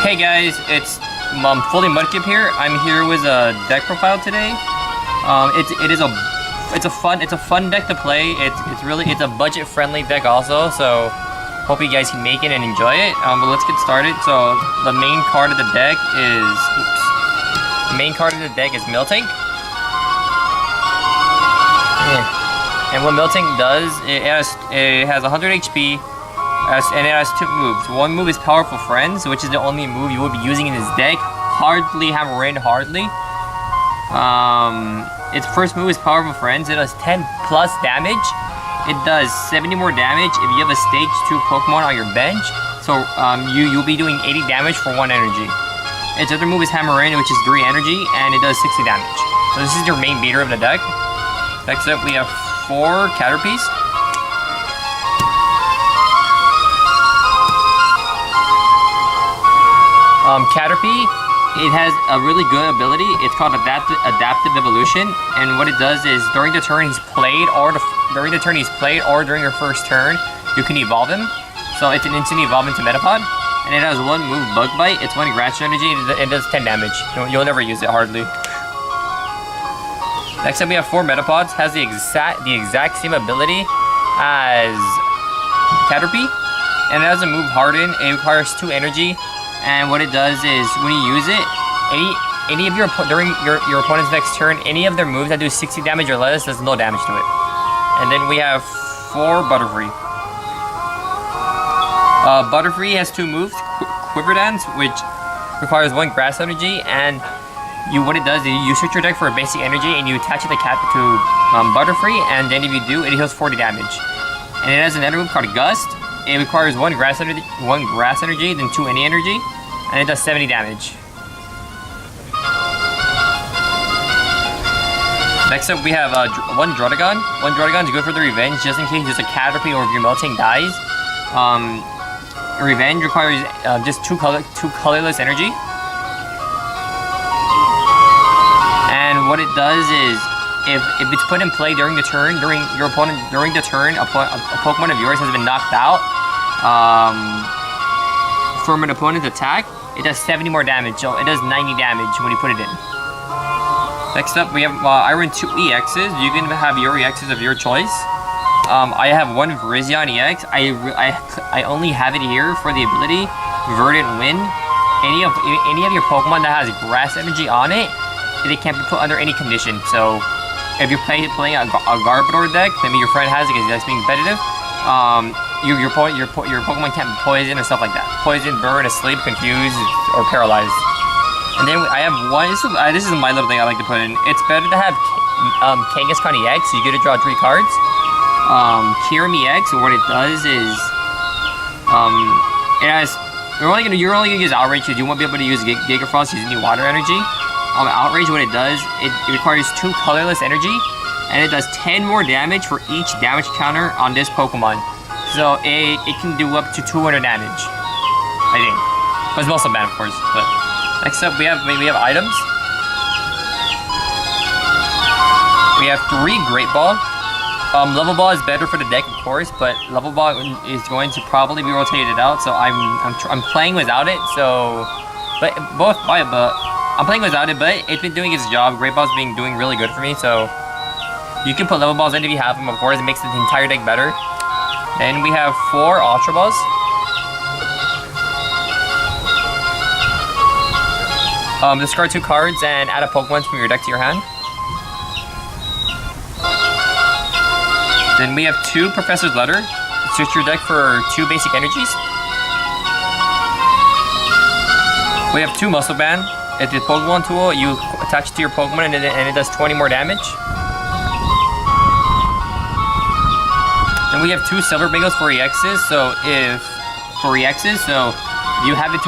Hey guys, it's fully Mudkip here. I'm here with a deck profile today. It's a fun deck to play. It's a budget friendly deck also. So hope you guys can make it and enjoy it. But let's get started. So the main card of the deck is Miltank. And what Miltank does, it has 100 HP. And it has two moves. One move is Powerful Friends, which is the only move you will be using in this deck. Hardly hammer in, hardly. Its first move is Powerful Friends. It does 10 plus damage. It does 70 more damage if you have a stage 2 Pokemon on your bench. So you'll be doing 80 damage for 1 energy. Its other move is Hammer In, which is 3 energy, and it does 60 damage. So this is your main beater of the deck. Next up we have 4 Caterpies. Caterpie, it has a really good ability. It's called Adaptive Evolution, and what it does is during the turn he's played, or during your first turn, you can evolve him. So it's an instant evolve into Metapod, and it has 1 move, Bug Bite. It's 1 Grass Energy. It does 10 damage. You'll never use it hardly. Next up we have 4 Metapods. Has the exact same ability as Caterpie, and it has a move Harden. It requires 2 energy. And what it does is, when you use it, any of during your opponent's next turn, any of their moves that do 60 damage or less does no damage to it. And then we have 4 Butterfree. Butterfree has 2 moves: Quiver Dance, which requires 1 Grass Energy, and what it does is you switch your deck for a basic energy and you attach it to Butterfree, and then if you do, it heals 40 damage. And it has another move called Gust. It requires 1 grass energy, then 2 any energy, and it does 70 damage. Next up we have 1 Druddigon. 1 Druddigon is good for the Revenge, just in case there's a Caterpie or if your Miltank dies. Revenge requires just 2 colorless energy. And what it does is, if it's put in play during the turn, a Pokemon of yours has been knocked out from an opponent's attack, it does 70 more damage. So it does 90 damage when you put it in. Next up we have Iron 2 EXs. You can have your EXs of your choice. I have 1 Virizion EX. I only have it here for the ability Verdant Wind. Any of your Pokemon that has Grass Energy on it, it can't be put under any condition. So if you're playing a Garbodor deck, maybe your friend has it because he's being competitive, your Pokemon can't be poisoned or stuff like that. Poison, burn, asleep, confused, or paralyzed. And then I have 1, this is my little thing I like to put in. It's better to have Kangaskhan EX, so you get to draw 3 cards. Kyurem EX, what it does is, you're only gonna use Outrage because you won't be able to use Giga Frost using the Water Energy. Outrage, what it does, it requires 2 colorless energy, and it does 10 more damage for each damage counter on this Pokemon. So it can do up to 200 damage, I think. But it's also bad, of course. But next up, we have items. We have 3 Great Ball. Level Ball is better for the deck, of course, but Level Ball is going to probably be rotated out. So I'm playing without it. So, I'm playing without it, but it's been doing its job. Great Ball's doing really good for me, so you can put Level Balls in if you have them, of course. It makes the entire deck better. Then we have 4 Ultra Balls. Discard 2 cards and add a Pokemon from your deck to your hand. Then we have 2 Professor's Letter. Switch your deck for 2 basic energies. We have 2 Muscle Band. It's a Pokemon tool. You attach it to your Pokemon and it does 20 more damage. And we have 2 Silver Bangles for EXs. So if you have it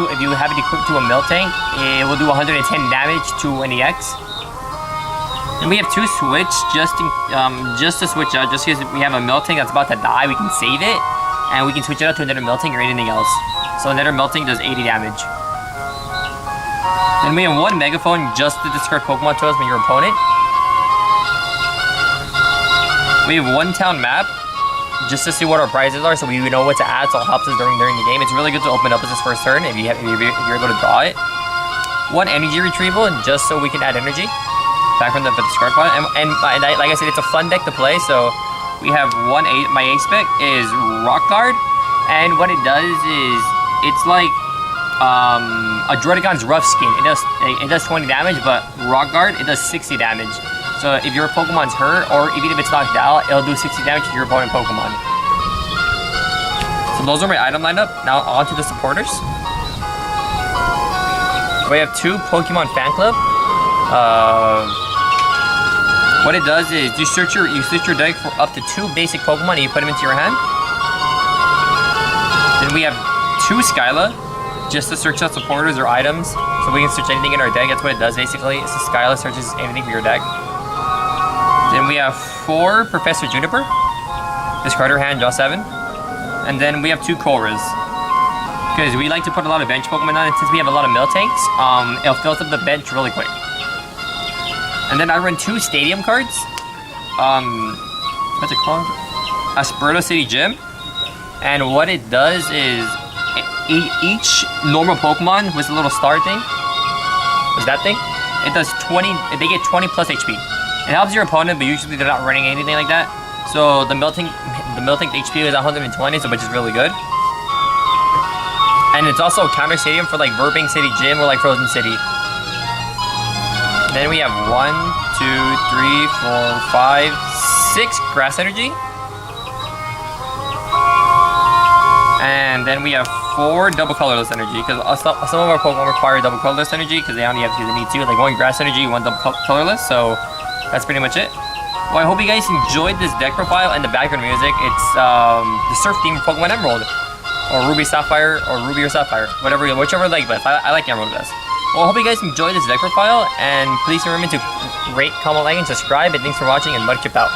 equipped to a Miltank, it will do 110 damage to an EX. And we have 2 Switch just to switch out. Just because we have a Miltank that's about to die, we can save it and we can switch it out to another Miltank or anything else. So another Miltank does 80 damage. Then we have 1 Megaphone just to discard Pokemon tools from your opponent. We have 1 Town Map just to see what our prizes are, so we know what to add, so it helps us during the game. It's really good to open up as this first turn if you're able to draw it. 1 energy retrieval, just so we can add energy back from the discard pile. And like I said, it's a fun deck to play. So we have my ace pick is Rock Guard, and what it does is it's like a Droidegon's Rough Skin. It does 20 damage, but Rock Guard it does 60 damage. So if your Pokemon's hurt, or even if it's knocked out, it'll do 60 damage to your opponent Pokemon. So those are my item lineup. Now on to the supporters. We have 2 Pokemon Fan Club. What it does is you search your deck for up to 2 basic Pokemon and you put them into your hand. Then we have 2 Skyla, just to search out supporters or items, so we can search anything in our deck. That's what it does basically. It's a Skyla searches anything for your deck. Then we have 4 Professor Juniper. Discard her hand, draw 7. And then we have 2 Koras. Because we like to put a lot of bench Pokemon on it, since we have a lot of Miltanks, it'll fill up the bench really quick. And then I run 2 Stadium cards. What's it called? Asperto City Gym. And what it does is, each normal Pokemon with a little star thing, is that thing? It does 20, they get 20 plus HP. It helps your opponent, but usually they're not running anything like that. So the Miltank HP is 120, so which is really good. And it's also a counter stadium for like Burbank City Gym or like Frozen City. Then we have 1, 2, 3, 4, 5, 6 Grass Energy. And then we have 4 double colorless energy, because some of our Pokemon require double colorless energy because they only have because they need 2, like 1 grass energy, 1 double colorless. So that's pretty much it. Well, I hope you guys enjoyed this deck profile and the background music. It's the surf theme of Pokemon Emerald, or Ruby Sapphire, or Ruby or Sapphire, whichever you like, but I like Emerald best. Well, I hope you guys enjoyed this deck profile, and please remember to rate, comment, like, and subscribe, and thanks for watching, and Mudchip out.